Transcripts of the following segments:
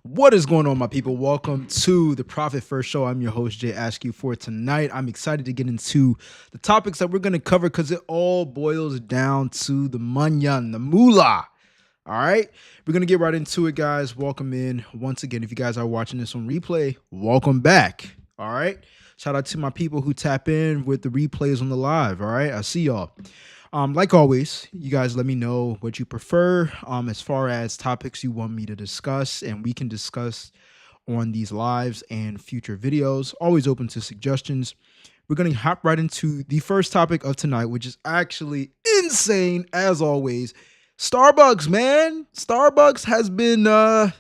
What is going on, my people? Welcome to the Profit First Show. I'm your host, Jay Askew. For tonight, I'm excited to get into the topics that we're going to cover because it all boils down to the munyan, the moolah. All right, we're going to get right into it, guys. Welcome in. Once again, if you guys are watching this on replay, welcome back. All right, shout out to my people who tap in with the replays on the live. All right, I see y'all. Like always, you guys let me know what you prefer as far as topics you want me to discuss, and we can discuss on these lives and future videos. Always open to suggestions. We're going to hop right into the first topic of tonight, which is actually insane as always. Starbucks, man. Starbucks has been on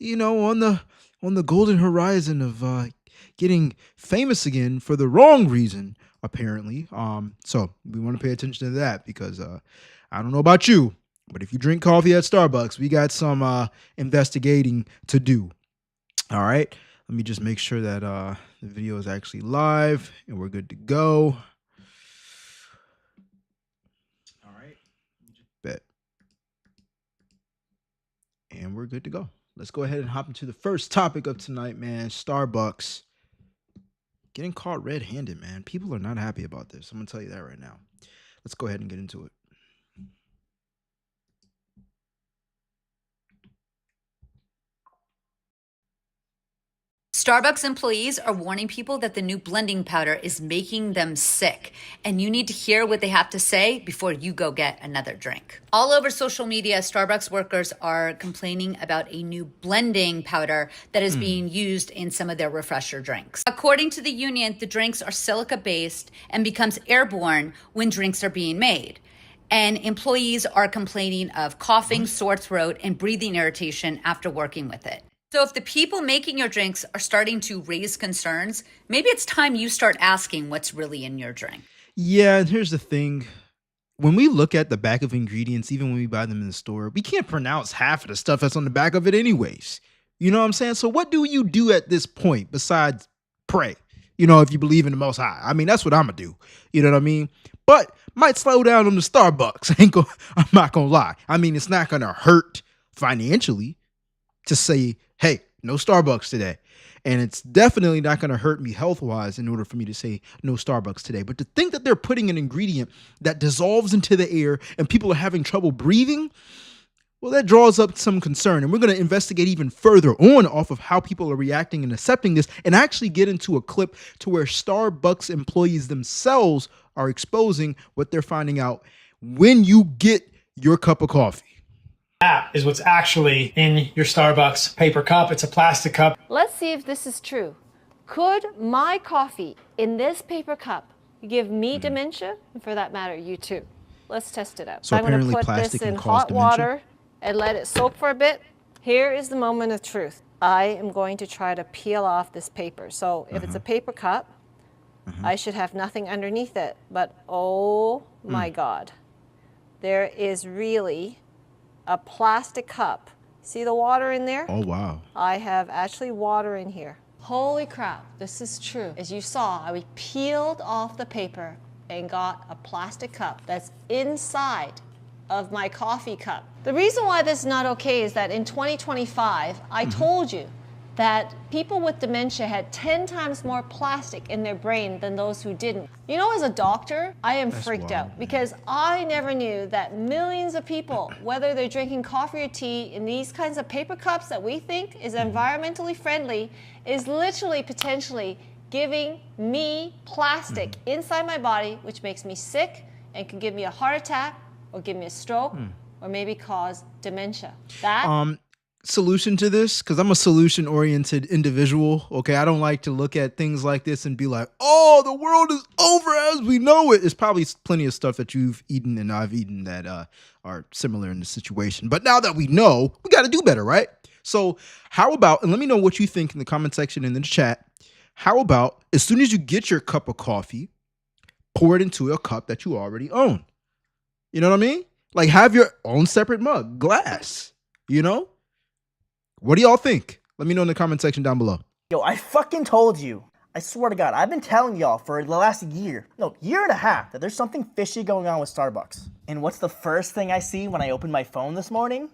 the golden horizon of getting famous again for the wrong reason, apparently. So we want to pay attention to that because I don't know about you, but if you drink coffee at Starbucks, we got some investigating to do. All right. Let me just make sure that the video is actually live and we're good to go. All right. Bet. And we're good to go. Let's go ahead and hop into the first topic of tonight, man. Starbucks getting caught red-handed, man. People are not happy about this. I'm going to tell you that right now. Let's go ahead and get into it. Starbucks employees are warning people that the new blending powder is making them sick, and you need to hear what they have to say before you go get another drink. All over social media, Starbucks workers are complaining about a new blending powder that is being used in some of their refresher drinks. According to the union, the drinks are silica-based and becomes airborne when drinks are being made. And employees are complaining of coughing, sore throat, and breathing irritation after working with it. So if the people making your drinks are starting to raise concerns, maybe it's time you start asking what's really in your drink. Yeah, and here's the thing. When we look at the back of ingredients, even when we buy them in the store, we can't pronounce half of the stuff that's on the back of it anyways. You know what I'm saying? So what do you do at this point besides pray? You know, if you believe in the Most High. I mean, that's what I'm going to do. You know what I mean? But might slow down on the Starbucks. I'm not going to lie. I mean, it's not going to hurt financially to say, hey, no Starbucks today. And it's definitely not going to hurt me health-wise in order for me to say no Starbucks today. But to think that they're putting an ingredient that dissolves into the air and people are having trouble breathing, well, that draws up some concern. And we're going to investigate even further on off of how people are reacting and accepting this and actually get into a clip to where Starbucks employees themselves are exposing what they're finding out when you get your cup of coffee. That is what's actually in your Starbucks paper cup. It's a plastic cup. Let's see if this is true. Could my coffee in this paper cup give me dementia? And for that matter, you too. Let's test it out. So I'm going to apparently put this plastic in can cause hot dementia? water and let it soak for a bit. Here is the moment of truth. I am going to try to peel off this paper. So if it's a paper cup, I should have nothing underneath it. But oh my God, there is really a plastic cup. See the water in there? Oh, wow. I have actually water in here. Holy crap, this is true. As you saw, I peeled off the paper and got a plastic cup that's inside of my coffee cup. The reason why this is not okay is that in 2025, I told you that people with dementia had 10 times more plastic in their brain than those who didn't. You know, as a doctor, I am freaked out because I never knew that millions of people, whether they're drinking coffee or tea in these kinds of paper cups that we think is environmentally friendly, is literally potentially giving me plastic inside my body, which makes me sick and can give me a heart attack or give me a stroke or maybe cause dementia. That Solution to this, because I'm a solution-oriented individual, okay? I don't like to look at things like this and be like, oh, the world is over as we know it. There's probably plenty of stuff that you've eaten and I've eaten that are similar in the situation. But now that we know, we got to do better, right? So how about, and let me know what you think in the comment section and in the chat, how about as soon as you get your cup of coffee, pour it into a cup that you already own? You know what I mean? Like have your own separate mug, glass, you know? What do y'all think? Let me know in the comment section down below. Yo, I fucking told you. I swear to God, I've been telling y'all for the last year and a half, that there's something fishy going on with Starbucks. And what's the first thing I see when I open my phone this morning?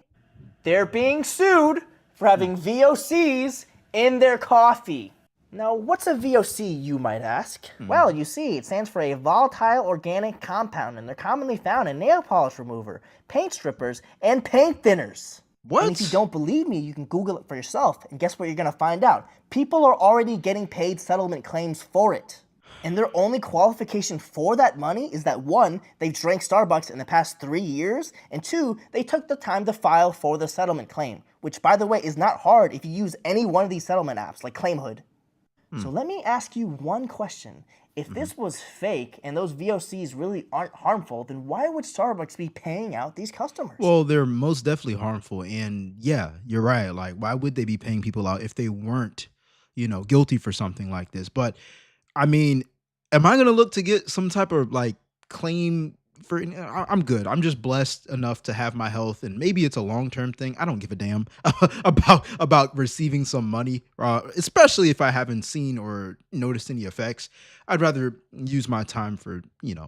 They're being sued for for having VOCs in their coffee. Now, what's a VOC, you might ask? Well, you see, it stands for a volatile organic compound, and they're commonly found in nail polish remover, paint strippers, and paint thinners. What? And if you don't believe me, you can Google it for yourself, and guess what you're going to find out? People are already getting paid settlement claims for it. And their only qualification for that money is that 1, they've drank Starbucks in the past 3 years, and 2, they took the time to file for the settlement claim, which, by the way, is not hard if you use any one of these settlement apps like Claimhood. So let me ask you one question. If this was fake and those VOCs really aren't harmful, then why would Starbucks be paying out these customers? Well, they're most definitely harmful. And yeah, you're right. Like, why would they be paying people out if they weren't, guilty for something like this? But I mean, am I going to look to get some type of like claim for? I'm good. I'm just blessed enough to have my health, and maybe it's a long-term thing. I don't give a damn about receiving some money, especially if I haven't seen or noticed any effects. I'd rather use my time for,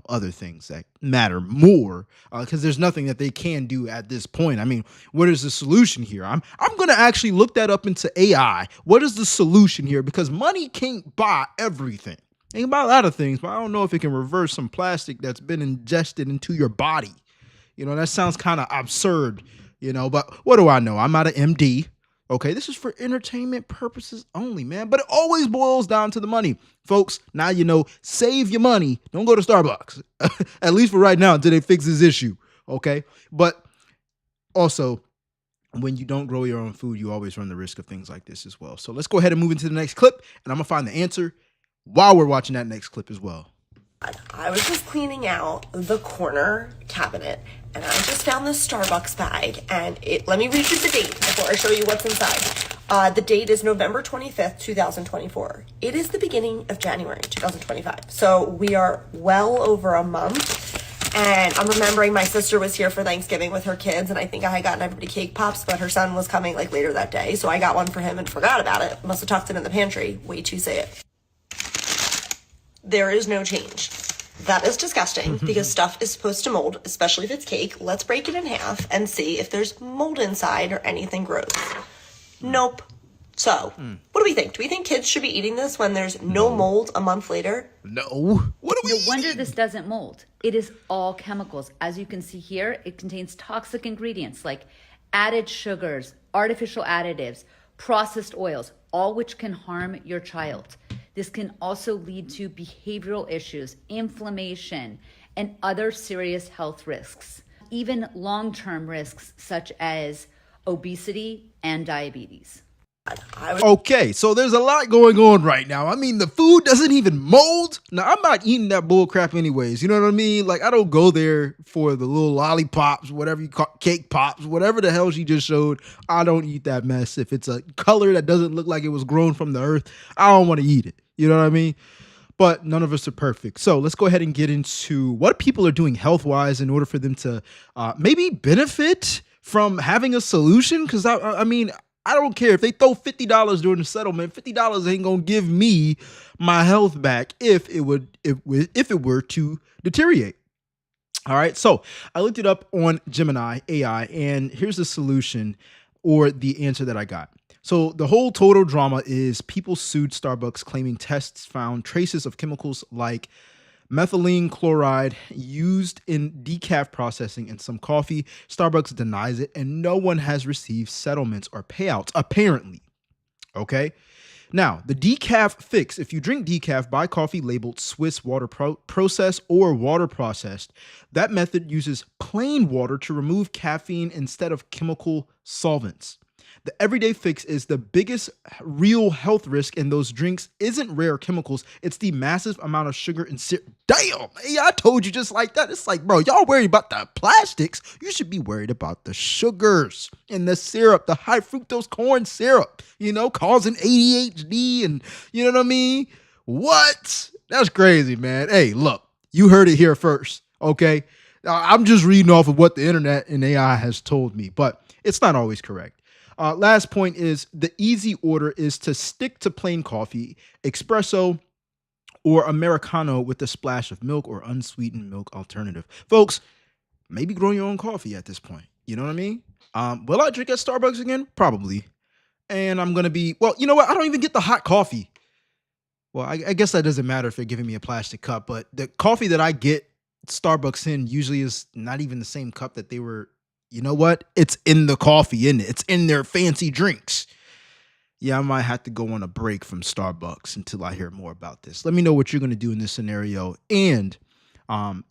other things that matter more, because there's nothing that they can do at this point. I mean, what is the solution here? I'm going to actually look that up into AI. What is the solution here? Because money can't buy everything. It can buy a lot of things, but I don't know if it can reverse some plastic that's been ingested into your body. That sounds kind of absurd, but what do I know? I'm not an MD. Okay, this is for entertainment purposes only, man. But it always boils down to the money. Folks, now save your money. Don't go to Starbucks. At least for right now until they fix this issue, okay? But also, when you don't grow your own food, you always run the risk of things like this as well. So let's go ahead and move into the next clip, and I'm going to find the answer while we're watching that next clip as well. I was just cleaning out the corner cabinet and I just found this Starbucks bag, and let me read you the date before I show you what's inside. The date is November 25th, 2024. It is the beginning of January 2025. So we are well over a month, and I'm remembering my sister was here for Thanksgiving with her kids, and I think I had gotten everybody cake pops, but her son was coming like later that day. So I got one for him and forgot about it. Must have tucked it in the pantry. Wait till you say it. There is no change. That is disgusting because stuff is supposed to mold, especially if it's cake. Let's break it in half and see if there's mold inside or anything gross. Nope. So, what do we think? Do we think kids should be eating this when there's no mold a month later? No. What do we No wonder this doesn't mold. It is all chemicals. As you can see here, it contains toxic ingredients like added sugars, artificial additives, processed oils, all which can harm your child. This can also lead to behavioral issues, inflammation, and other serious health risks, even long-term risks such as obesity and diabetes. Okay, so there's a lot going on right now. I mean, the food doesn't even mold. Now, I'm not eating that bull crap anyways. You know what I mean? Like, I don't go there for the little lollipops, whatever you call cake pops, whatever the hell she just showed. I don't eat that mess. If it's a color that doesn't look like it was grown from the earth, I don't want to eat it. You know what I mean? But none of us are perfect. So let's go ahead and get into what people are doing health-wise in order for them to maybe benefit from having a solution. Because, I mean, I don't care if they throw $50 during the settlement. $50 ain't gonna give me my health back if it were to deteriorate. All right, so I looked it up on Gemini AI, and here's the solution or the answer that I got. So the whole total drama is people sued Starbucks claiming tests found traces of chemicals like methylene chloride used in decaf processing in some coffee. Starbucks denies it, and no one has received settlements or payouts, apparently. Okay? Now, the decaf fix, if you drink decaf, buy coffee labeled Swiss water processed or water processed. That method uses plain water to remove caffeine instead of chemical solvents. The everyday fix is the biggest real health risk in those drinks isn't rare chemicals. It's the massive amount of sugar and syrup. Damn, hey, I told you just like that. It's like, bro, y'all worried about the plastics. You should be worried about the sugars and the syrup, the high fructose corn syrup, causing ADHD and you know what I mean? What? That's crazy, man. Hey, look, you heard it here first, okay? I'm just reading off of what the internet and AI has told me, but it's not always correct. Last point is the easy order is to stick to plain coffee, espresso, or Americano with a splash of milk or unsweetened milk alternative. Folks, maybe grow your own coffee at this point. You know what I mean? Will I drink at Starbucks again? Probably. and I'm gonna be, well, you know what? I don't even get the hot coffee. Well, I guess that doesn't matter if they're giving me a plastic cup, but the coffee that I get Starbucks in usually is not even the same cup that they were. You know what? It's in the coffee, in it. It's in their fancy drinks. Yeah, I might have to go on a break from Starbucks until I hear more about this. Let me know what you're going to do in this scenario, and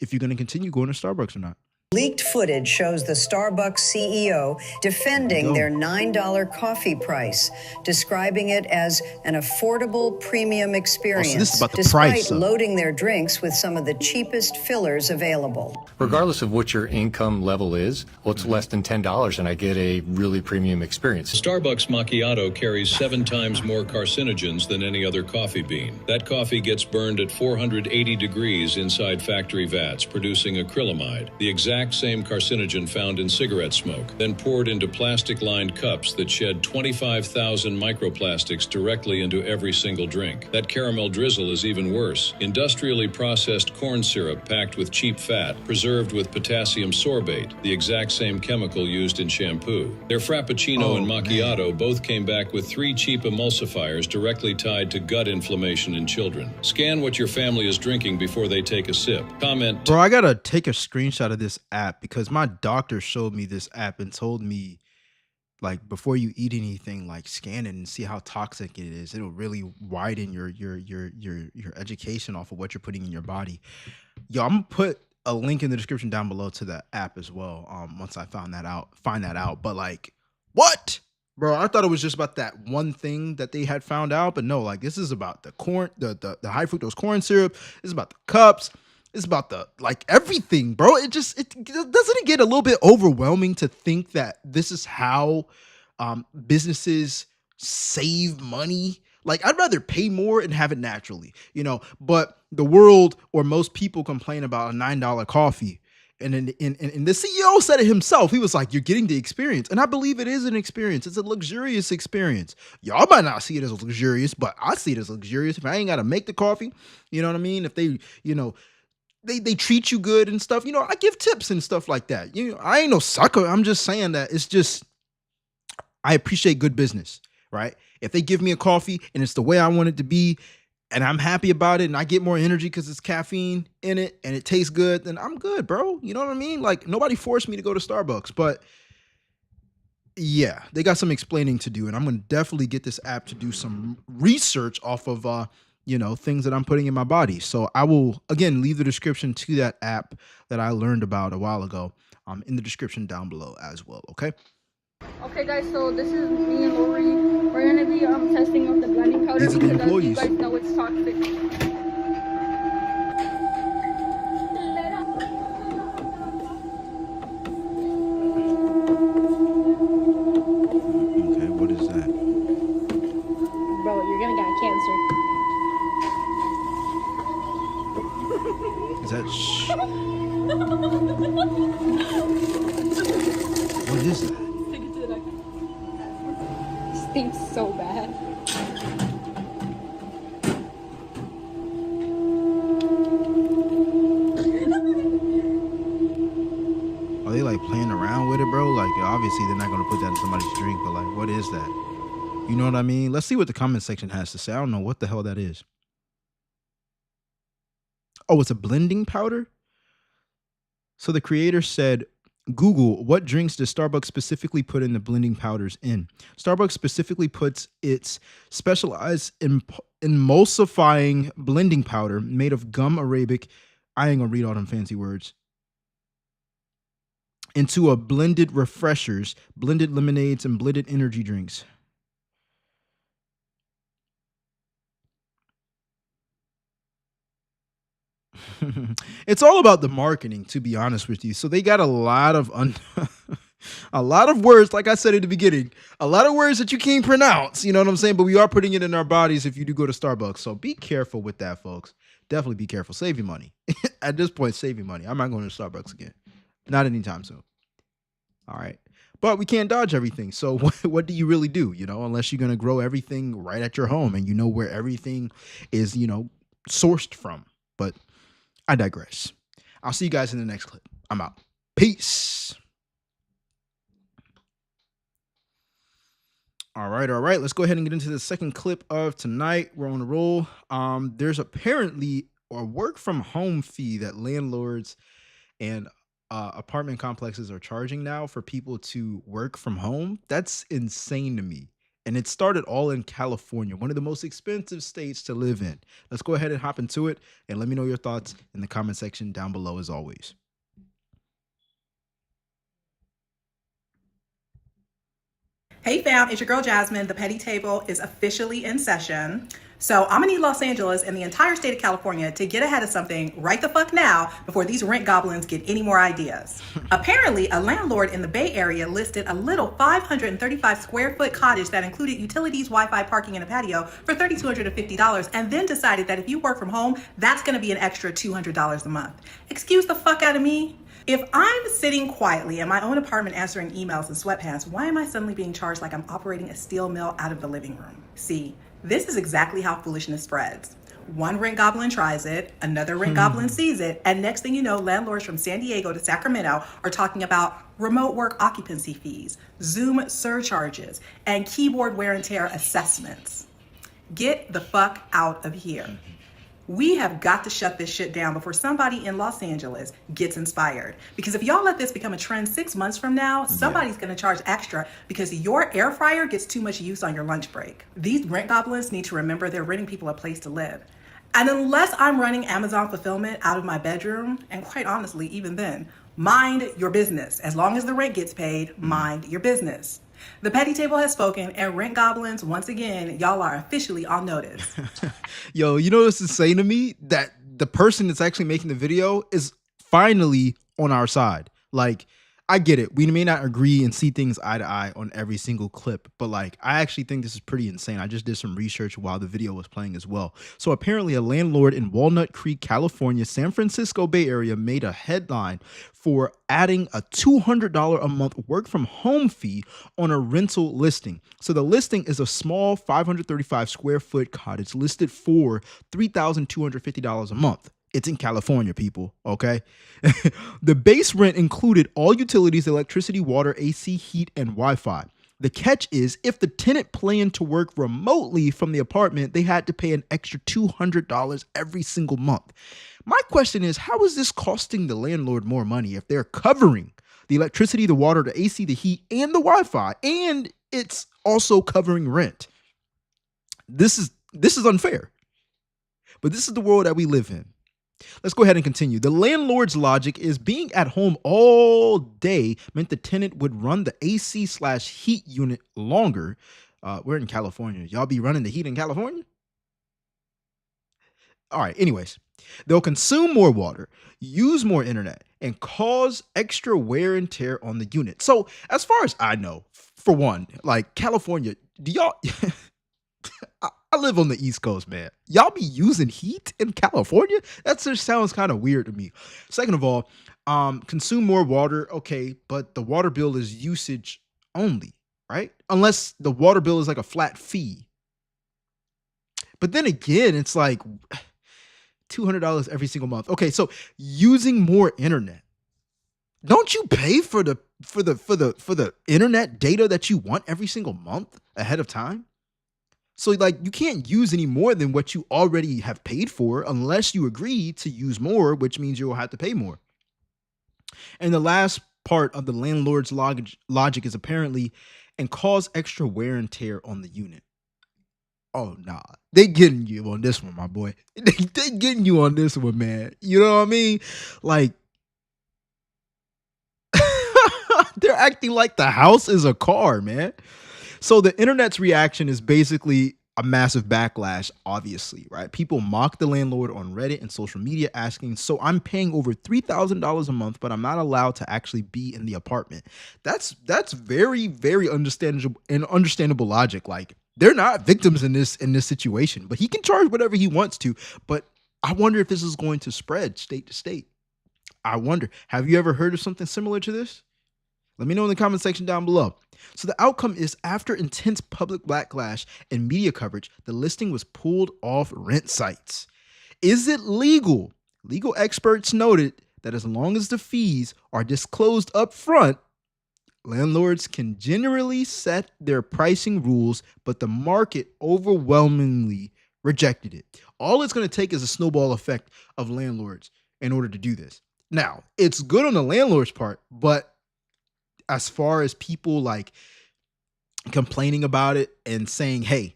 if you're going to continue going to Starbucks or not. Leaked footage shows the Starbucks CEO defending their $9 coffee price, describing it as an affordable premium experience, this is about the despite price, loading their drinks with some of the cheapest fillers available. Regardless of what your income level is, well, it's less than $10 and I get a really premium experience. Starbucks macchiato carries 7 times more carcinogens than any other coffee bean. That coffee gets burned at 480 degrees inside factory vats, producing acrylamide, the exact same carcinogen found in cigarette smoke, then poured into plastic-lined cups that shed 25,000 microplastics directly into every single drink. That caramel drizzle is even worse. Industrially processed corn syrup packed with cheap fat, preserved with potassium sorbate, the exact same chemical used in shampoo. Their Frappuccino and macchiato both came back with 3 cheap emulsifiers directly tied to gut inflammation in children. Scan what your family is drinking before they take a sip. Comment. Bro, I gotta take a screenshot of this app because my doctor showed me this app and told me, like, before you eat anything, like, scan it and see how toxic it is. It'll really widen your education off of what you're putting in your body. Yo, I'm gonna put a link in the description down below to the app as well. Once I find that out. But like, what? Bro, I thought it was just about that one thing that they had found out, but no, like, this is about the corn, the high fructose corn syrup. This is about the cups. It's about the, like, everything, bro. It doesn't it get a little bit overwhelming to think that this is how businesses save money? Like, I'd rather pay more and have it naturally, but the world, or most people, complain about a $9 coffee. And the CEO said it himself. He was like, you're getting the experience. And I believe it is an experience. It's a luxurious experience. Y'all might not see it as luxurious, but I see it as luxurious. If I ain't got to make the coffee, you know what I mean? If they, they treat you good and stuff, I give tips and stuff like that. I ain't no sucker. I'm just saying that it's just, I appreciate good business, right? If they give me a coffee and it's the way I want it to be, and I'm happy about it, and I get more energy because it's caffeine in it and it tastes good, then I'm good, bro. You know what I mean? Like, nobody forced me to go to Starbucks, but yeah, they got some explaining to do, and I'm going to definitely get this app to do some research off of, things that I'm putting in my body. So I will, again, leave the description to that app that I learned about a while ago in the description down below as well, okay? Okay, guys, so this is me and Lori. We're going to be testing out the blending powder These are the because, as you employees. guys know, it's toxic. Okay, what is that? Bro, you're going to get cancer. Is that what is that? Stinks so bad. Are they like playing around with it, bro? Like, obviously they're not gonna put that in somebody's drink, but like, what is that? You know what I mean? Let's see what the comment section has to say. I don't know what the hell that is. Oh, it's a blending powder? So the creator said, Google, what drinks does Starbucks specifically put in the blending powders in? Starbucks specifically puts its specialized emulsifying blending powder made of gum arabic, I ain't gonna read all them fancy words, into a blended refreshers, blended lemonades, and blended energy drinks. It's all about the marketing, to be honest with you. So they got a lot of a lot of words, like I said at the beginning, a lot of words that you can't pronounce, you know what I'm saying? But we are putting it in our bodies if you do go to Starbucks. So be careful with that, folks. Definitely be careful. Save your money. At this point, save your money. I'm not going to Starbucks again. Not anytime soon. All right. But we can't dodge everything. So what do you really do, unless you're going to grow everything right at your home and you know where everything is, sourced from. But I digress. I'll see you guys in the next clip. I'm out. Peace. All right, all right. Let's go ahead and get into the second clip of tonight. We're on a roll. There's apparently a work from home fee that landlords and apartment complexes are charging now for people to work from home. That's insane to me. And it started all in California, one of the most expensive states to live in. Let's go ahead and hop into it and let me know your thoughts in the comment section down below as always. Hey fam, it's your girl Jasmine. The Petty Table is officially in session. So I'm gonna need Los Angeles and the entire state of California to get ahead of something right the fuck now before these rent goblins get any more ideas. Apparently, a landlord in the Bay Area listed a little 535 square foot cottage that included utilities, Wi-Fi, parking, and a patio for $3,250, and then decided that if you work from home, that's gonna be an extra $200 a month. Excuse the fuck out of me? If I'm sitting quietly in my own apartment answering emails in sweatpants, why am I suddenly being charged like I'm operating a steel mill out of the living room? See, this is exactly how foolishness spreads. One rent goblin tries it, another rent goblin sees it, and next thing you know, landlords from San Diego to Sacramento are talking about remote work occupancy fees, Zoom surcharges, and keyboard wear and tear assessments. Get the fuck out of here. We have got to shut this shit down before somebody in Los Angeles gets inspired. Because if y'all let this become a trend 6 months from now, somebody's gonna charge extra because your air fryer gets too much use on your lunch break. These rent goblins need to remember they're renting people a place to live. And unless I'm running Amazon fulfillment out of my bedroom, and quite honestly, even then, mind your business. As long as the rent gets paid, mind your business. The Petty Table has spoken, and rent goblins, once again, y'all are officially on notice. Yo, you know what's insane to me? That the person that's actually making the video is finally on our side. Like, I get it. We may not agree and see things eye to eye on every single clip, but like, I actually think this is pretty insane. I just did some research while the video was playing as well. So apparently a landlord in Walnut Creek, California, San Francisco Bay Area made a headline for adding a $200 a month work from home fee on a rental listing. So the listing is a small 535 square foot cottage listed for $3,250 a month. It's in California, people, okay? The base rent included all utilities, electricity, water, AC, heat, and Wi-Fi. The catch is if the tenant planned to work remotely from the apartment, they had to pay an extra $200 every single month. My question is, how is this costing the landlord more money if they're covering the electricity, the water, the AC, the heat, and the Wi-Fi, and it's also covering rent? This is unfair. But this is the world that we live in. Let's go ahead and continue. The landlord's logic is being at home all day meant the tenant would run the AC/heat unit longer. We're in California. Y'all be running the heat in California? All right, anyways. They'll consume more water, use more internet, and cause extra wear and tear on the unit. So as far as I know, for one, like California, do y'all... I live on the East Coast, man. Y'all be using heat in California? That just sounds kind of weird to me. Second of all, consume more water. Okay, but the water bill is usage only, right? Unless the water bill is like a flat fee. But then again, it's like $200 every single month. Okay, so using more internet. Don't you pay for the internet data that you want every single month ahead of time? So like you can't use any more than what you already have paid for unless you agree to use more, which means you'll have to pay more. And the last part of the landlord's logic is apparently and cause extra wear and tear on the unit. Oh, nah. They getting you on this one, my boy. They getting you on this one, man. You know what I mean? Like, they're acting like the house is a car, man. So the internet's reaction is basically a massive backlash, obviously, right? People mock the landlord on Reddit and social media asking, so I'm paying over $3,000 a month, but I'm not allowed to actually be in the apartment. That's very, very understandable logic. Like, they're not victims in this situation, but he can charge whatever he wants to. But I wonder if this is going to spread state to state. I wonder, have you ever heard of something similar to this? Let me know in the comment section down below. So the outcome is after intense public backlash and media coverage, the listing was pulled off rent sites. Is it legal? Legal experts noted that as long as the fees are disclosed up front, landlords can generally set their pricing rules, but the market overwhelmingly rejected it. All it's going to take is a snowball effect of landlords in order to do this. Now, it's good on the landlord's part, but as far as people like complaining about it and saying, hey,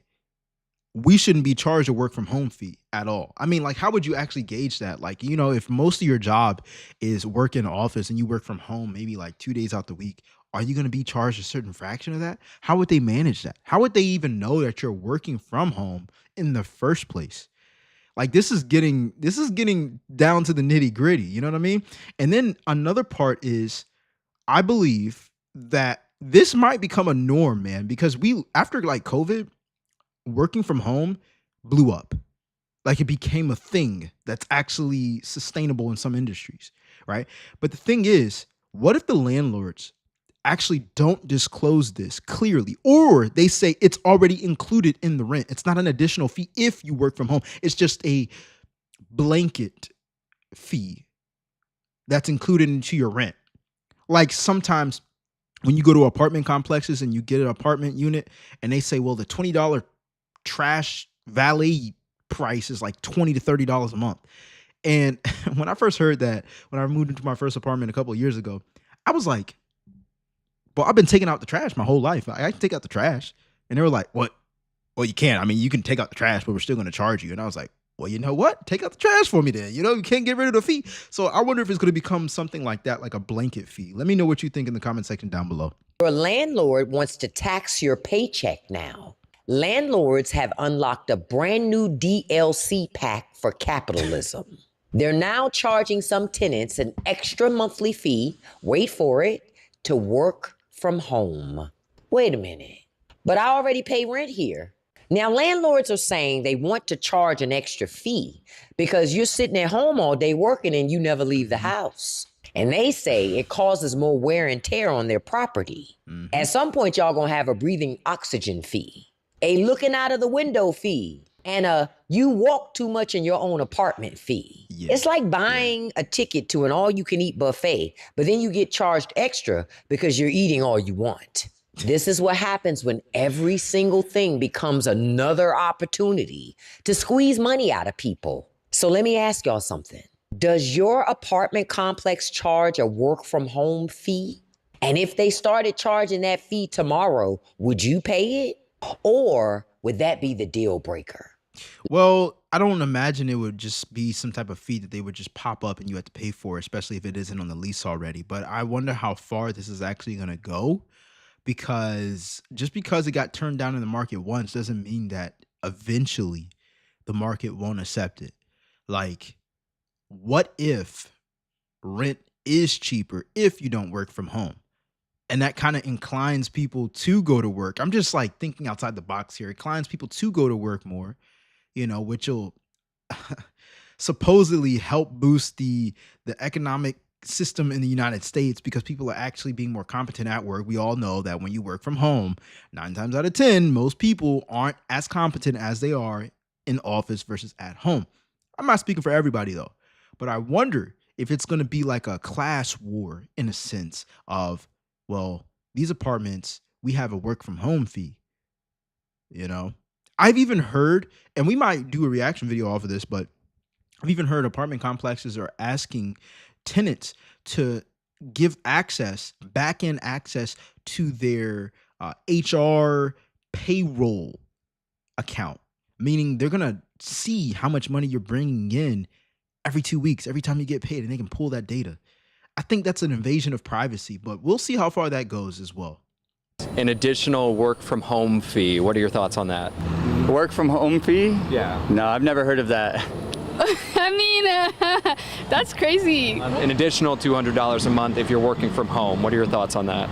we shouldn't be charged a work from home fee at all. I mean, like, how would you actually gauge that? Like, you know, if most of your job is work in the office and you work from home, maybe like 2 days out the week, are you going to be charged a certain fraction of that? How would they manage that? How would they even know that you're working from home in the first place? Like, this is getting down to the nitty gritty. You know what I mean? And then another part is, I believe that this might become a norm, man, because after like COVID, working from home blew up. Like, it became a thing that's actually sustainable in some industries, right? But the thing is, what if the landlords actually don't disclose this clearly, or they say it's already included in the rent? It's not an additional fee if you work from home. It's just a blanket fee that's included into your rent. Like, sometimes when you go to apartment complexes and you get an apartment unit and they say, well, the $20 trash valet price is like $20 to $30 a month. And when I first heard that, when I moved into my first apartment a couple of years ago, I was like, well, I've been taking out the trash my whole life. I can take out the trash. And they were like, what? Well, you can't. I mean, you can take out the trash, but we're still going to charge you. And I was like, well, you know what? Take out the trash for me then. You know, you can't get rid of the fee. So I wonder if it's going to become something like that, like a blanket fee. Let me know what you think in the comment section down below. Your landlord wants to tax your paycheck now. Landlords have unlocked a brand new DLC pack for capitalism. They're now charging some tenants an extra monthly fee, wait for it, to work from home. Wait a minute, but I already pay rent here. Now, landlords are saying they want to charge an extra fee because you're sitting at home all day working and you never leave the house. And they say it causes more wear and tear on their property. At some point, y'all gonna have a breathing oxygen fee, a looking out of the window fee, and a you walk too much in your own apartment fee. Yeah. It's like buying a ticket to an all-you-can-eat buffet, but then you get charged extra because you're eating all you want. This is what happens when every single thing becomes another opportunity to squeeze money out of people. So let me ask y'all something. Does your apartment complex charge a work from home fee? And if they started charging that fee tomorrow, would you pay it? Or would that be the deal breaker? Well, I don't imagine it would just be some type of fee that they would just pop up and you have to pay for, especially if it isn't on the lease already. But I wonder how far this is actually going to go, because just because it got turned down in the market once doesn't mean that eventually the market won't accept it. Like, what if rent is cheaper if you don't work from home? And that kind of inclines people to go to work. I'm just like thinking outside the box here. It inclines people to go to work more, you know, which will supposedly help boost the economic system in the United States, because people are actually being more competent at work. We all know that when you work from home, 9 times out of 10, most people aren't as competent as they are in office versus at home. I'm not speaking for everybody though, but I wonder if it's going to be like a class war in a sense of, well, these apartments, we have a work from home fee. You know, I've even heard, and we might do a reaction video off of this, but I've even heard apartment complexes are asking tenants to give access, back-end access to their HR payroll account, meaning they're going to see how much money you're bringing in every 2 weeks, every time you get paid, and they can pull that data. I think that's an invasion of privacy, but we'll see how far that goes as well. An additional work from home fee. What are your thoughts on that? Work from home fee? Yeah. No, I've never heard of that. I mean, that's crazy. An additional $200 a month if you're working from home. What are your thoughts on that?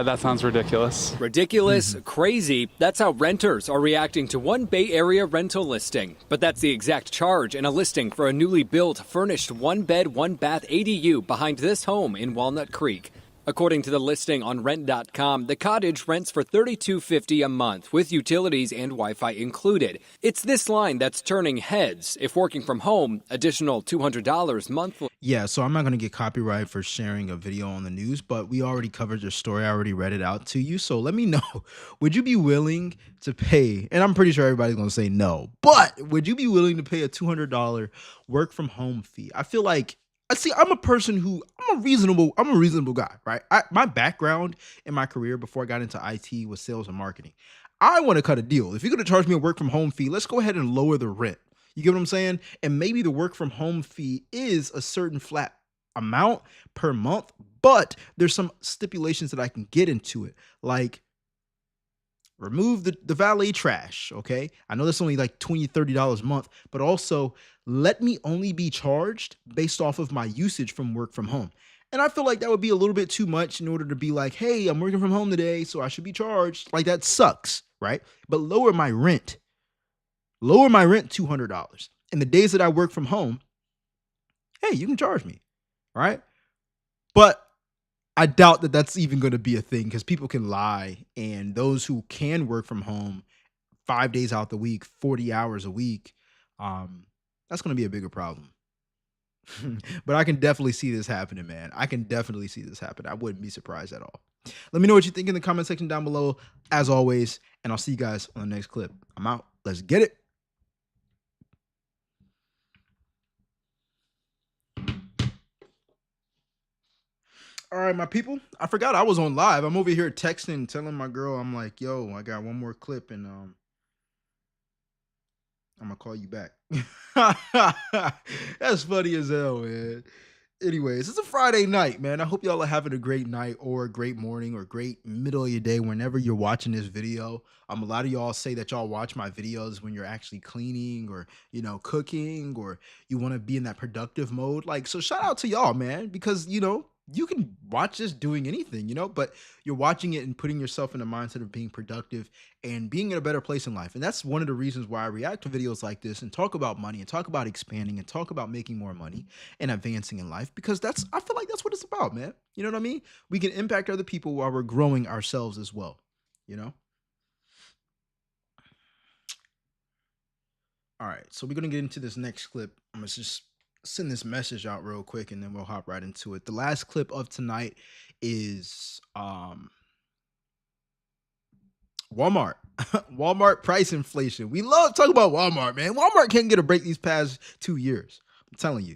That sounds ridiculous. Ridiculous, crazy. That's how renters are reacting to one Bay Area rental listing. But that's the exact charge in a listing for a newly built, furnished 1-bed, 1-bath ADU behind this home in Walnut Creek. According to the listing on rent.com, the cottage rents for $32.50 a month with utilities and Wi-Fi included. It's this line that's turning heads. If working from home, additional $200 monthly. Yeah, so I'm not going to get copyright for sharing a video on the news, but we already covered your story. I already read it out to you. So let me know, would you be willing to pay, and I'm pretty sure everybody's going to say no, but would you be willing to pay a $200 work from home fee? I feel like, I'm a person who, I'm a reasonable guy, right? My background in my career before I got into IT was sales and marketing. I want to cut a deal. If you're going to charge me a work from home fee, let's go ahead and lower the rent. You get what I'm saying? And maybe the work from home fee is a certain flat amount per month, but there's some stipulations that I can get into it. Like, remove the valet trash, okay? I know that's only like $20, $30 a month, but also let me only be charged based off of my usage from work from home. And I feel like that would be a little bit too much in order to be like, hey, I'm working from home today, so I should be charged. Like, that sucks, right? But lower my rent $200. And the days that I work from home, hey, you can charge me, right? But I doubt that that's even going to be a thing because people can lie. And those who can work from home 5 days out the week, 40 hours a week, that's going to be a bigger problem. But I can definitely see this happening, man. I can definitely see this happen. I wouldn't be surprised at all. Let me know what you think in the comment section down below, as always. And I'll see you guys on the next clip. I'm out. Let's get it. All right, my people, I forgot I was on live. I'm over here texting, telling my girl, I'm like, yo, I got one more clip and I'm gonna call you back. That's funny as hell, man. Anyways, it's a Friday night, man. I hope y'all are having a great night or a great morning or great middle of your day whenever you're watching this video. A lot of y'all say that y'all watch my videos when you're actually cleaning or, cooking, or you want to be in that productive mode. Like, so shout out to y'all, man, because, you can watch this doing anything, but you're watching it and putting yourself in the mindset of being productive and being in a better place in life. And that's one of the reasons why I react to videos like this and talk about money and talk about expanding and talk about making more money and advancing in life, because I feel like that's what it's about, man. You know what I mean? We can impact other people while we're growing ourselves as well, All right, so we're going to get into this next clip. I'm going to just send this message out real quick and then we'll hop right into it. The last clip of tonight is Walmart. Walmart price inflation. We love talking about Walmart, man. Walmart can't get a break these past 2 years. I'm telling you.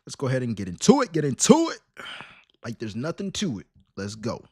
Let's go ahead and get into it. Like there's nothing to it. Let's go.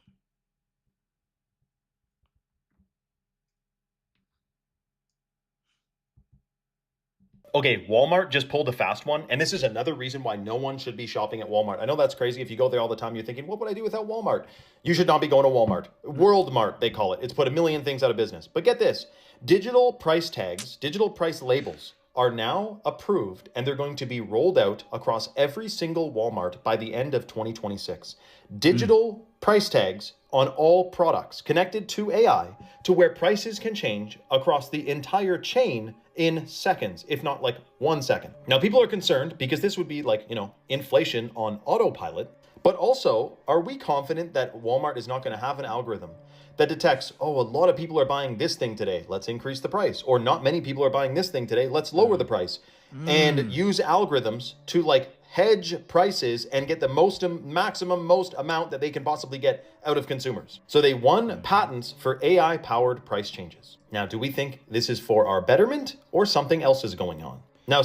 Okay, Walmart just pulled a fast one, and this is another reason why no one should be shopping at Walmart. I know that's crazy. If you go there all the time, you're thinking, what would I do without Walmart? You should not be going to Walmart. World Mart, they call it. It's put a million things out of business. But get this, digital price tags, digital price labels are now approved, and they're going to be rolled out across every single Walmart by the end of 2026. Digital price tags on all products connected to AI, to where prices can change across the entire chain in seconds, if not like 1 second. Now, people are concerned because this would be like, inflation on autopilot. But also, are we confident that Walmart is not going to have an algorithm that detects, oh, a lot of people are buying this thing today, let's increase the price, or not many people are buying this thing today, let's lower the price, and use algorithms to like hedge prices and get the maximum amount that they can possibly get out of consumers. So they won patents for AI-powered price changes. Now, do we think this is for our betterment or something else is going on? Now,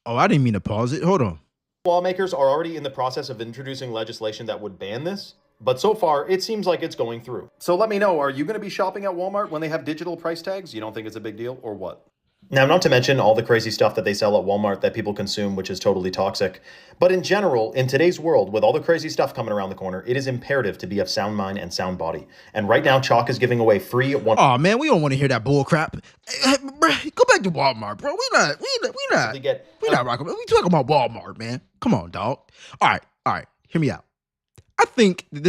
I didn't mean to pause it. Hold on. Lawmakers are already in the process of introducing legislation that would ban this, but so far it seems like it's going through. So let me know, are you going to be shopping at Walmart when they have digital price tags? You don't think it's a big deal or what? Now, not to mention all the crazy stuff that they sell at Walmart that people consume, which is totally toxic. But in general, in today's world, with all the crazy stuff coming around the corner, it is imperative to be of sound mind and sound body. And right now, Chalk is giving away free one. Oh man, we don't want to hear that bull crap. Hey, bro, go back to Walmart, bro. We not rocking. We talking about Walmart, man. Come on, dog. All right. Hear me out. I think that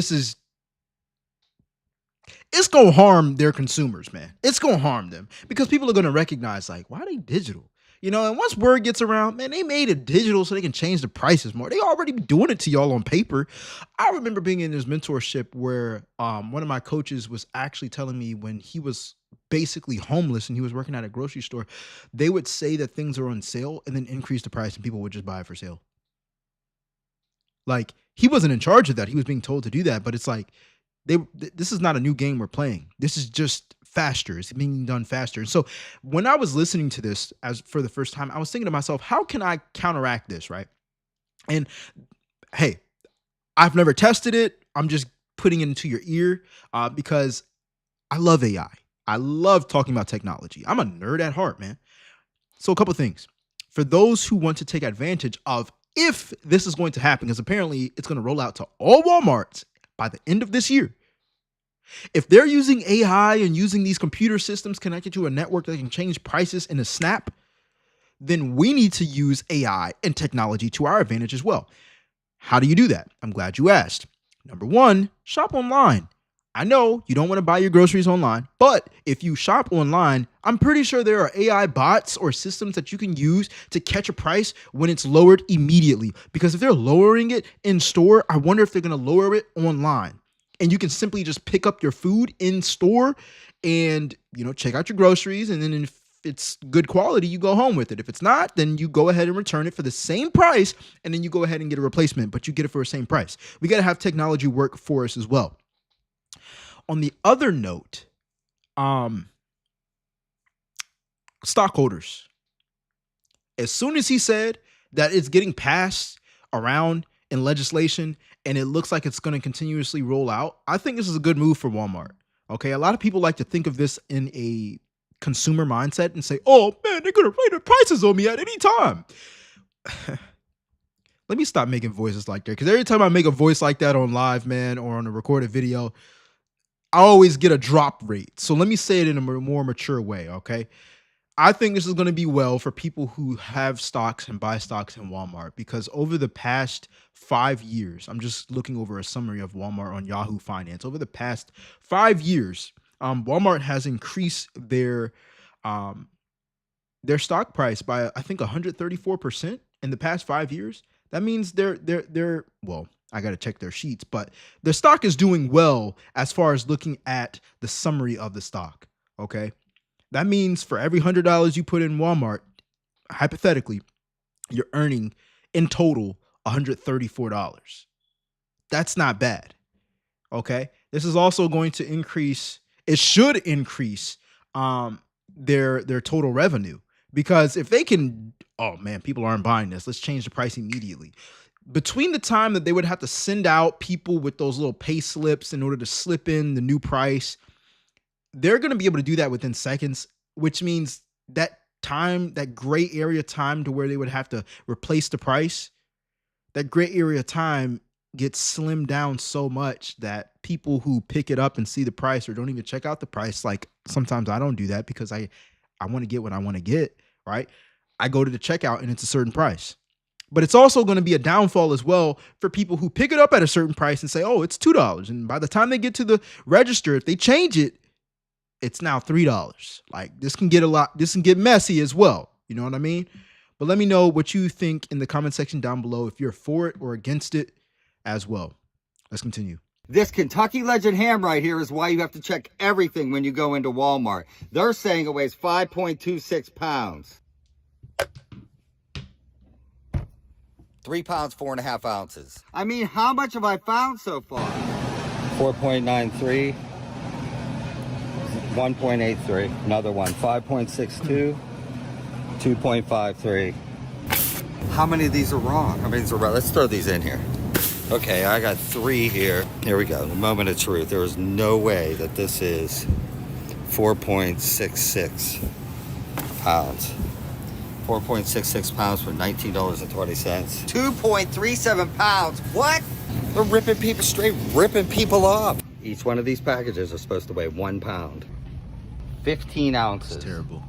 it's going to harm their consumers, man. It's going to harm them because people are going to recognize, like, why are they digital? You know, and once word gets around, man, they made it digital so they can change the prices more. They already be doing it to y'all on paper. I remember being in this mentorship where one of my coaches was actually telling me when he was basically homeless and he was working at a grocery store, they would say that things are on sale and then increase the price and people would just buy it for sale. Like, he wasn't in charge of that. He was being told to do that, but it's like, this is not a new game we're playing. This is just faster. It's being done faster. And so when I was listening to this as for the first time, I was thinking to myself, how can I counteract this, right? And hey, I've never tested it. I'm just putting it into your ear because I love AI. I love talking about technology. I'm a nerd at heart, man. So a couple things. For those who want to take advantage of if this is going to happen, because apparently it's going to roll out to all Walmarts by the end of this year. If they're using AI and using these computer systems connected to a network that can change prices in a snap, then we need to use AI and technology to our advantage as well. How do you do that? I'm glad you asked. Number one, shop online. I know you don't want to buy your groceries online, but if you shop online, I'm pretty sure there are AI bots or systems that you can use to catch a price when it's lowered immediately. Because if they're lowering it in store, I wonder if they're going to lower it online. And you can simply just pick up your food in store and, you know, check out your groceries. And then if it's good quality, you go home with it. If it's not, then you go ahead and return it for the same price. And then you go ahead and get a replacement, but you get it for the same price. We got to have technology work for us as well. On the other note, stockholders. As soon as he said that it's getting passed around in legislation and it looks like it's going to continuously roll out, I think this is a good move for Walmart. Okay, a lot of people like to think of this in a consumer mindset and say, oh man, they're going to raise the prices on me at any time. Let me stop making voices like that, because every time I make a voice like that on live, man, or on a recorded video, I always get a drop rate. So let me say it in a more mature way, okay? I think this is going to be well for people who have stocks and buy stocks in Walmart, because over the past 5 years, I'm just looking over a summary of Walmart on Yahoo Finance. Over the past 5 years, Walmart has increased their stock price by, I think, 134% in the past 5 years. That means they're well, I got to check their sheets, but the stock is doing well as far as looking at the summary of the stock. Okay. That means for every $100 you put in Walmart, hypothetically, you're earning in total $134. That's not bad. Okay. This is also going to increase. It should increase their total revenue, because if they can, oh man, people aren't buying this, let's change the price immediately. Between the time that they would have to send out people with those little pay slips in order to slip in the new price, they're going to be able to do that within seconds, which means that time, that gray area time to where they would have to replace the price, that gray area time gets slimmed down so much that people who pick it up and see the price or don't even check out the price, like sometimes I don't do that because I want to get what I want to get, right? I go to the checkout and it's a certain price. But it's also going to be a downfall as well for people who pick it up at a certain price and say, oh, it's $2. And by the time they get to the register, if they change it, it's now $3. Like, this can get messy as well. You know what I mean? But let me know what you think in the comment section down below, if you're for it or against it as well. Let's continue. This Kentucky Legend ham right here is why you have to check everything when you go into Walmart. They're saying it weighs 5.26 pounds. 3 pounds, 4.5 ounces. I mean, how much have I found so far? 4.93, 1.83, another one, 5.62, 2.53. How many of these are wrong? How many of these are right? Let's throw these in here. Okay, I got 3 here. Here we go, the moment of truth. There is no way that this is 4.66 pounds. 4.66 pounds for $19.20. 2.37 pounds. What? They're ripping people, straight ripping people off. Each one of these packages are supposed to weigh 1 pound. 15 ounces. It's terrible.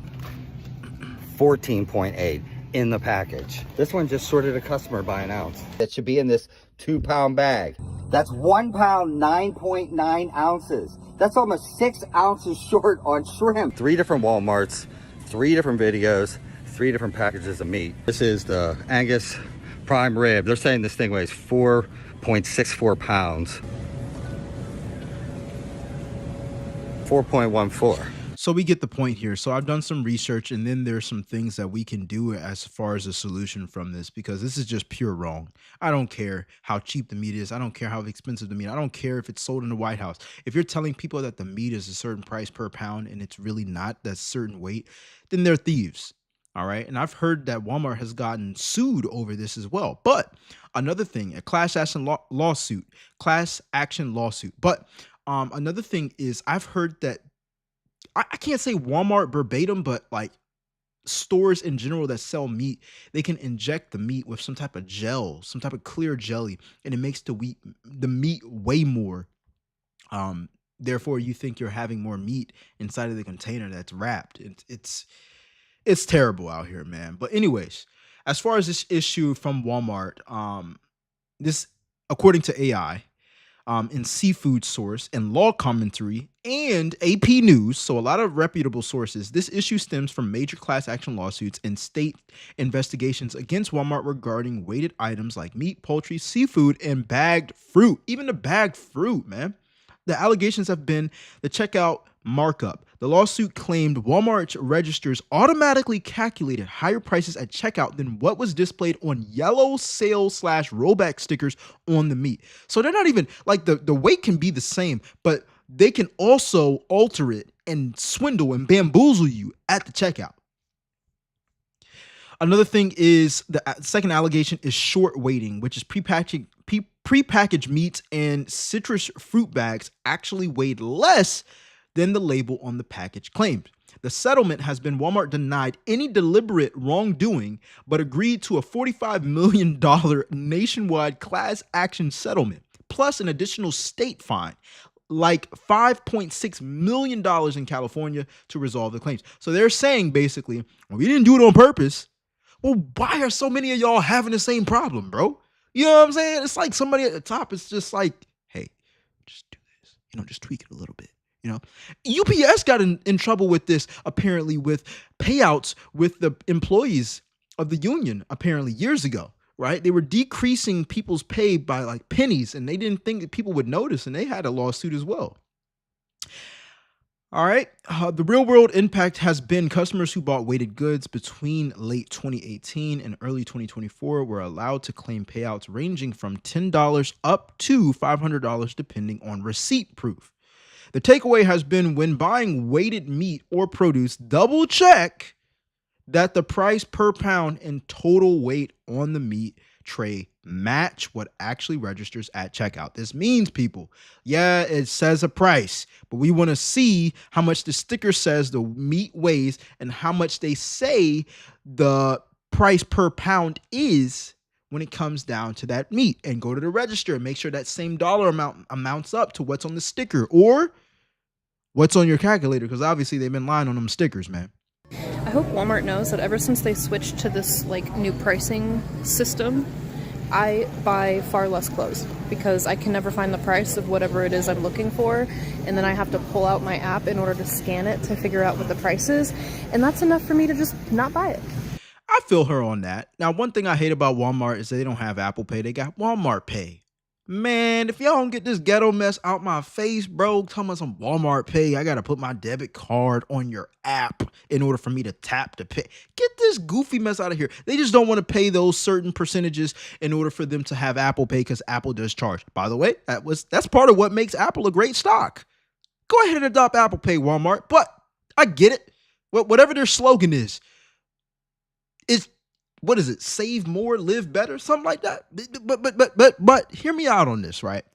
14.8 in the package. This one just shorted a customer by 1 ounce. That should be in this 2-pound bag. That's 1 pound, 9.9 ounces. That's almost 6 ounces short on shrimp. 3 different Walmarts, 3 different videos, 3 different packages of meat. This is the Angus prime rib. They're saying this thing weighs 4.64 pounds. 4.14. So we get the point here. So I've done some research, and then there's some things that we can do as far as a solution from this, because this is just pure wrong. I don't care how cheap the meat is. I don't care how expensive the meat. I don't care if it's sold in the White House. If you're telling people that the meat is a certain price per pound and it's really not that certain weight, then they're thieves. All right. And I've heard that Walmart has gotten sued over this as well. But another thing, a class action lawsuit. But another thing is, I've heard that, I can't say Walmart verbatim, but like stores in general that sell meat, they can inject the meat with some type of gel, some type of clear jelly, and it makes the meat weigh more. Therefore, you think you're having more meat inside of the container that's wrapped. It's terrible out here, man. But anyways, as far as this issue from Walmart, this, according to AI, in Seafood Source and Law Commentary and AP News, so a lot of reputable sources, this issue stems from major class action lawsuits and state investigations against Walmart regarding weighted items like meat, poultry, seafood, and bagged fruit. Even the bagged fruit, man. The allegations have been the checkout markup. The lawsuit claimed Walmart's registers automatically calculated higher prices at checkout than what was displayed on yellow sale/rollback stickers on the meat. So they're not even like the weight can be the same, but they can also alter it and swindle and bamboozle you at the checkout. Another thing is the second allegation is short weighting, which is prepackaged meats and citrus fruit bags actually weighed less than the label on the package claimed. The settlement has been Walmart denied any deliberate wrongdoing, but agreed to a $45 million nationwide class action settlement, plus an additional state fine, like $5.6 million in California, to resolve the claims. So they're saying basically, well, we didn't do it on purpose. Well, why are so many of y'all having the same problem, bro? You know what I'm saying? It's like somebody at the top is just like, hey, just do this. Just tweak it a little bit. UPS got in trouble with this, apparently, with payouts with the employees of the union, apparently years ago, right? They were decreasing people's pay by like pennies, and they didn't think that people would notice, and they had a lawsuit as well. All right. The real world impact has been customers who bought weighted goods between late 2018 and early 2024 were allowed to claim payouts ranging from $10 up to $500, depending on receipt proof. The takeaway has been, when buying weighted meat or produce, double check that the price per pound and total weight on the meat tray match what actually registers at checkout. This means, people, yeah, it says a price, but we want to see how much the sticker says the meat weighs and how much they say the price per pound is when it comes down to that meat, and go to the register and make sure that same dollar amount amounts up to what's on the sticker or what's on your calculator, because obviously they've been lying on them stickers, man. I hope Walmart knows that ever since they switched to this new pricing system, I buy far less clothes because I can never find the price of whatever it is I'm looking for, and then I have to pull out my app in order to scan it to figure out what the price is, and that's enough for me to just not buy it. I feel her on that. Now, one thing I hate about Walmart is they don't have Apple Pay. They got Walmart Pay. Man, if y'all don't get this ghetto mess out my face, bro, tell me some Walmart Pay. I got to put my debit card on your app in order for me to tap to pay. Get this goofy mess out of here. They just don't want to pay those certain percentages in order for them to have Apple Pay, because Apple does charge. By the way, that's part of what makes Apple a great stock. Go ahead and adopt Apple Pay, Walmart. But I get it. Whatever their slogan is what is it? Save more, live better, something like that. But hear me out on this, right?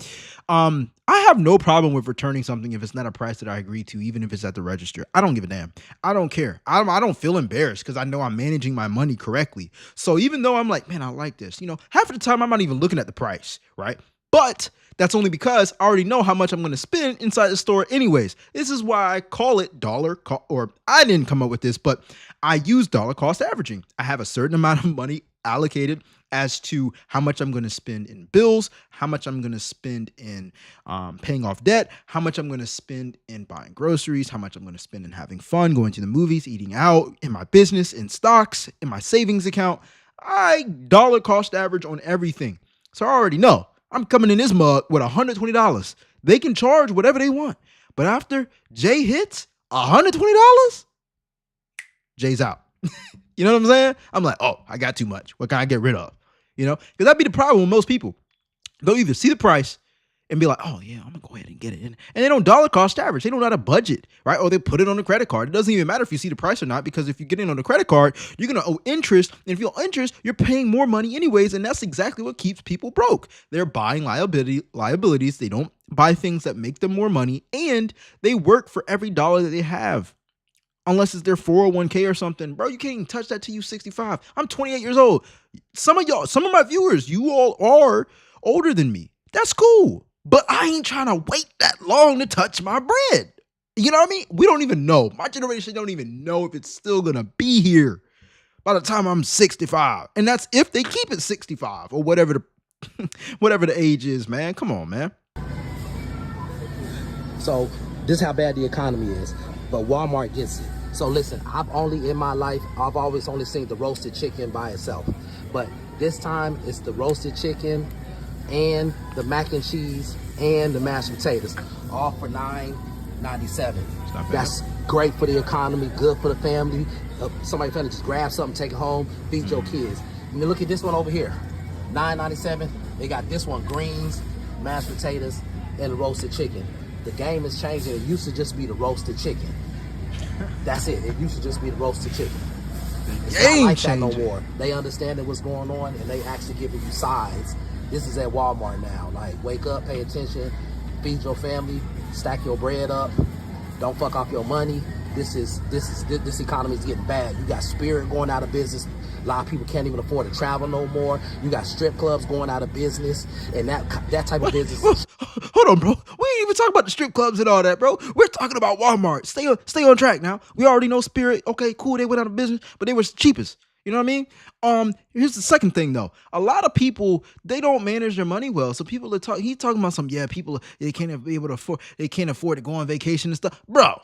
I have no problem with returning something if it's not a price that I agree to, even if it's at the register. I don't give a damn. I don't care. I don't feel embarrassed because I know I'm managing my money correctly. So even though I'm like, man, I like this, half of the time I'm not even looking at the price, right? But that's only because I already know how much I'm going to spend inside the store anyways. This is why I call it or I didn't come up with this, but I use dollar cost averaging. I have a certain amount of money allocated as to how much I'm going to spend in bills, how much I'm going to spend in paying off debt, how much I'm going to spend in buying groceries, how much I'm going to spend in having fun, going to the movies, eating out, in my business, in stocks, in my savings account. I dollar cost average on everything. So I already know I'm coming in this mug with $120. They can charge whatever they want. But after Jay hits $120, Jay's out. You know what I'm saying? I'm like, oh, I got too much. What can I get rid of? You know, because that'd be the problem with most people. They'll either see the price and be like, oh yeah, I'm gonna go ahead and get it. And they don't dollar cost average. They don't know how to budget, right? Or they put it on the credit card. It doesn't even matter if you see the price or not, because if you get in on the credit card, you're gonna owe interest. And if you owe interest, you're paying more money anyways. And that's exactly what keeps people broke. They're buying liabilities. They don't buy things that make them more money, and they work for every dollar that they have. Unless it's their 401k or something. Bro, you can't even touch that till you 65. I'm 28 years old. Some of my viewers, you all are older than me. That's cool. But I ain't trying to wait that long to touch my bread. You know what I mean? We don't even know. My generation don't even know if it's still going to be here by the time I'm 65. And that's if they keep it 65 or whatever the age is, man. Come on, man. So this is how bad the economy is. But Walmart gets it. So listen, I've always only seen the roasted chicken by itself. But this time it's the roasted chicken and the mac and cheese and the mashed potatoes, all for $9.97. That's great for the economy, good for the family. Somebody finna just grab something, take it home, feed your kids. And then look at this one over here, $9.97. They got this one, greens, mashed potatoes, and the roasted chicken. The game is changing. It used to just be the roasted chicken. That's it. It used to just be the roasted chicken. It's not like that no more. They understand what's going on, and they actually giving you sides. This is at Walmart now. Like, wake up, pay attention, feed your family, stack your bread up, don't fuck off your money. This economy is getting bad. You got Spirit going out of business. A lot of people can't even afford to travel no more. You got strip clubs going out of business, and that type of business. Hold on, bro. We ain't even talking about the strip clubs and all that, bro. We're talking about Walmart. Stay on track now. We already know Spirit. Okay, cool. They went out of business, but they were cheapest. You know what I mean? Here's the second thing though. A lot of people, they don't manage their money well. So people are talking about some, people, they can't afford to go on vacation and stuff. Bro,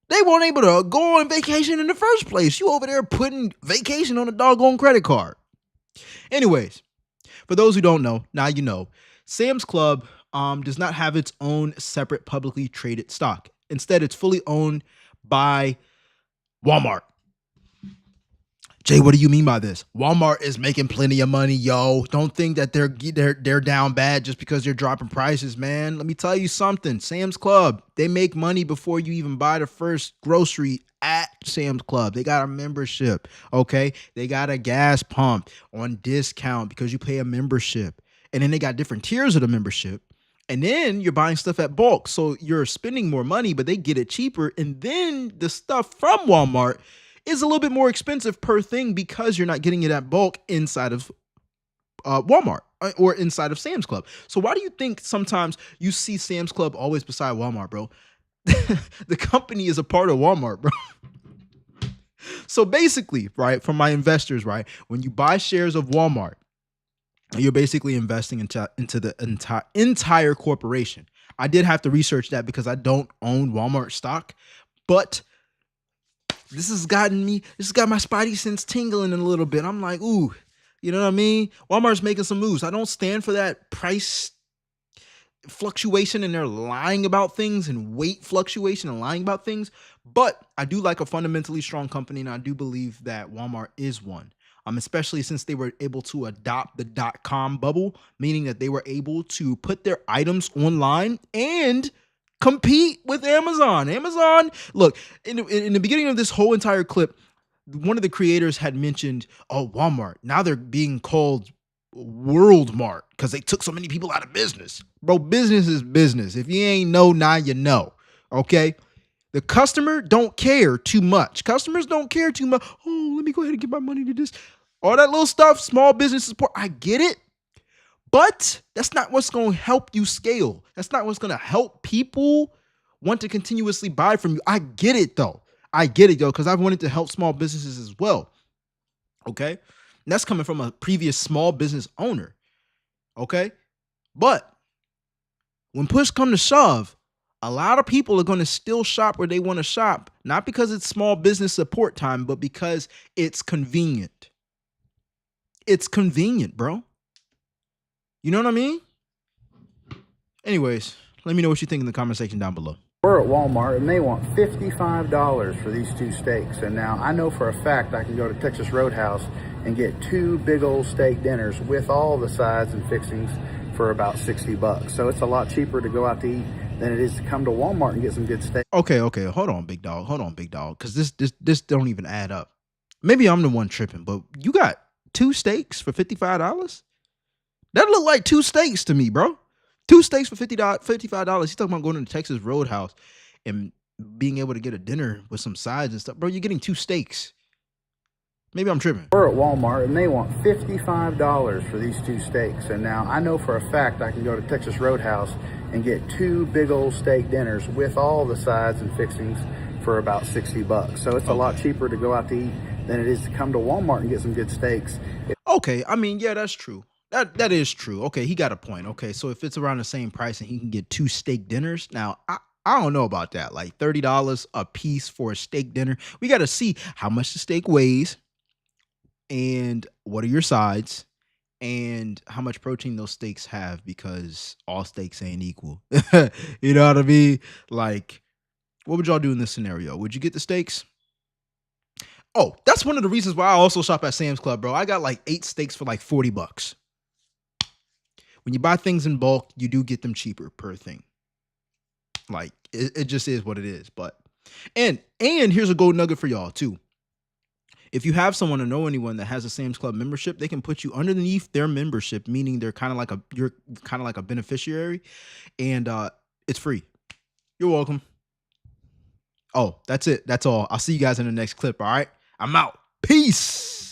they weren't able to go on vacation in the first place. You over there putting vacation on a doggone credit card. Anyways, for those who don't know, now you know. Sam's Club does not have its own separate publicly traded stock. Instead, it's fully owned by Walmart. Jay, what do you mean by this? Walmart is making plenty of money, yo. Don't think that they're down bad just because they're dropping prices, man. Let me tell you something. Sam's Club, they make money before you even buy the first grocery at Sam's Club. They got a membership, okay? They got a gas pump on discount because you pay a membership. And then they got different tiers of the membership. And then you're buying stuff at bulk. So you're spending more money, but they get it cheaper. And then the stuff from Walmart is a little bit more expensive per thing because you're not getting it at bulk inside of Walmart or inside of Sam's Club. So why do you think sometimes you see Sam's Club always beside Walmart, bro? The company is a part of Walmart, bro. So basically, right, for my investors, right, when you buy shares of Walmart, you're basically investing into the entire corporation. I did have to research that because I don't own Walmart stock, but this has got my spidey sense tingling a little bit. I'm like, ooh, you know what I mean? Walmart's making some moves. I don't stand for that price fluctuation and they're lying about things and weight fluctuation and lying about things. But I do like a fundamentally strong company, and I do believe that Walmart is one. Especially since they were able to adopt the .com bubble, meaning that they were able to put their items online and compete with Amazon. Amazon, look, in the beginning of this whole entire clip, one of the creators had mentioned, Walmart. Now they're being called World Mart because they took so many people out of business. Bro, business is business. If you ain't know, now you know. Okay? The customer don't care too much. Customers don't care too much. Oh, let me go ahead and give my money to this. All that little stuff, small business support, I get it. But that's not what's going to help you scale. That's not what's going to help people want to continuously buy from you. I get it, though. Because I've wanted to help small businesses as well. Okay? And that's coming from a previous small business owner. Okay? But when push comes to shove, a lot of people are going to still shop where they want to shop, not because it's small business support time, but because it's convenient. It's convenient, bro. You know what I mean? Anyways, let me know what you think in the comment section down below. We're at Walmart and they want $55 for these 2 steaks. And now I know for a fact I can go to Texas Roadhouse and get 2 big old steak dinners with all the sides and fixings for about $60. So it's a lot cheaper to go out to eat than it is to come to Walmart and get some good steak. Okay. Hold on, big dog. Because this don't even add up. Maybe I'm the one tripping, but you got 2 steaks for $55? That look like 2 steaks to me, bro. 2 steaks for $55. He's talking about going to the Texas Roadhouse and being able to get a dinner with some sides and stuff. Bro, you're getting 2 steaks. Maybe I'm tripping. We're at Walmart and they want $55 for these 2 steaks. And now I know for a fact I can go to Texas Roadhouse and get 2 big old steak dinners with all the sides and fixings for about $60. So it's a lot cheaper to go out to eat than it is to come to Walmart and get some good steaks. Okay, I mean, yeah, that's true. That is true. Okay, he got a point. Okay, so if it's around the same price and he can get 2 steak dinners, now I don't know about that. Like $30 a piece for a steak dinner. We got to see how much the steak weighs and what are your sides and how much protein those steaks have, because all steaks ain't equal. You know what I mean? Like, what would y'all do in this scenario? Would you get the steaks? Oh, that's one of the reasons why I also shop at Sam's Club, bro. I got like 8 steaks for like $40. When you buy things in bulk, you do get them cheaper per thing. Like, it just is what it is. But and here's a gold nugget for y'all too. If you have someone or know anyone that has a Sam's Club membership, they can put you underneath their membership, meaning you're kind of like a beneficiary, and it's free. You're welcome. Oh, that's it. That's all. I'll see you guys in the next clip. All right, I'm out. Peace.